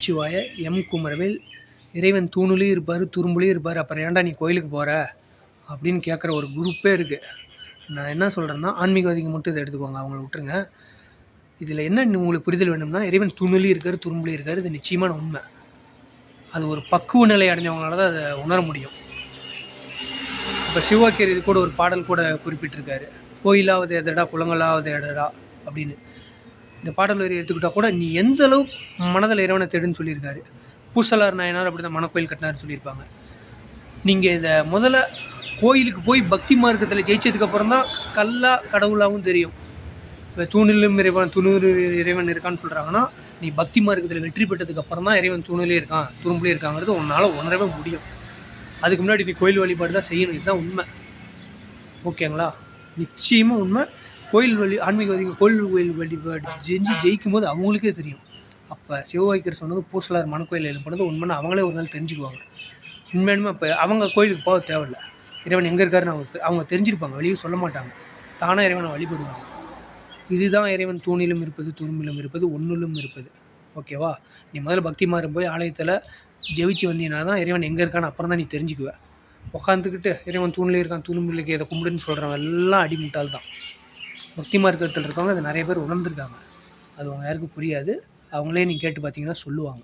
சிவாய எம் குமரவேல் இறைவன் தூணுலேயும் இருப்பார் துரும்புலேயும் இருப்பார், அப்புறம் ஏன்டா நீ கோயிலுக்கு போகிற அப்படின்னு கேட்குற ஒரு குரூப்பே இருக்குது. நான் என்ன சொல்கிறேன்னா, ஆன்மீகவாதிகள் மட்டும் இதை எடுத்துக்கோங்க, அவங்கள விட்டுருங்க. இதில் என்ன உங்களுக்கு புரிதல் வேணும்னா, இறைவன் தூணுலேயும் இருக்கார் துரும்புலேயும் இருக்கார், இது நிச்சயமான உண்மை. அது ஒரு பக்குவ நிலை அடைஞ்சவங்களால தான் அதை உணர முடியும். இப்போ சிவவாக்கியர் இது கூட ஒரு பாடல் கூட குறிப்பிட்டிருக்காரு, கோயிலாவது எதடா குளங்களாவது எடடா அப்படின்னு. இந்த பாடல் வரி எடுத்துக்கிட்டால் கூட நீ எந்த அளவுக்கு மனதில் இறைவனை தேடுன்னு சொல்லியிருக்காரு. பூசலார் நாயனார் அப்படி தான் மனக்கோயில் கட்டினார்னு சொல்லியிருப்பாங்க. நீங்கள் இதை முதல்ல கோயிலுக்கு போய் பக்தி மார்க்கத்தில் ஜெயிச்சதுக்கப்புறம் தான் கல்லா கடவுளாகவும் தெரியும். இப்போ தூணிலும் இறைவன் இறைவன் இருக்கான்னு சொல்கிறாங்கன்னா, நீ பக்தி மார்க்கத்தில் வெற்றி பெற்றதுக்கப்புறம் தான் இறைவன் தூணிலே இருக்கான் துரும்புலேயே இருக்காங்கிறது உன்னால் உணரவே முடியும். அதுக்கு முன்னாடி நீ கோயில் வழிபாடு தான் செய்யணும். இதுதான் உண்மை. ஓகேங்களா? நிச்சயமாக உண்மை. ஆன்மீகவாதிகள் கோயில் வழிபாடு செஞ்சு ஜெயிக்கும் போது அவங்களுக்கே தெரியும். அப்போ சிவவாக்கியர் சொன்னது பூசலார் மனக்கோயில் எழுப்பது உண்மைன்னு அவங்களே ஒரு நாள் தெரிஞ்சுக்குவாங்க. உண்மையானுமே அப்போ அவங்க கோயிலுக்கு போக தேவையில்லை. இறைவன் எங்கே இருக்காருன்னு அவங்க தெரிஞ்சிருப்பாங்க, வெளியே சொல்ல மாட்டாங்க. தானாக இறைவனை வழிபடுவாங்க. இதுதான் இறைவன் தூணிலும் இருப்பது துரும்பிலும் இருப்பது ஒன்றிலும் இருப்பது. ஓகேவா? நீ முதல்ல பக்தி மாறும் போய் ஆலயத்தில் ஜெயிச்சு வந்தீங்கன்னா தான் இறைவன் எங்கே இருக்கான்னு அப்புறம் தான் நீ தெரிஞ்சுக்குவேன். உட்காந்துக்கிட்டு இறைவன் தூணிலே இருக்கான் துரும்பிலுக்கு இதை கும்பிடுன்னு சொல்கிறவங்க எல்லாம் அடிமுட்டால் தான். பக்தி மார்க்கத்தில் இருக்கவங்க அதை நிறைய பேர் உணர்ந்துருக்காங்க. அது அவங்க யாருக்கும் புரியாது. அவங்களே நீங்கள் கேட்டு பார்த்தீங்கன்னா சொல்லுவாங்க.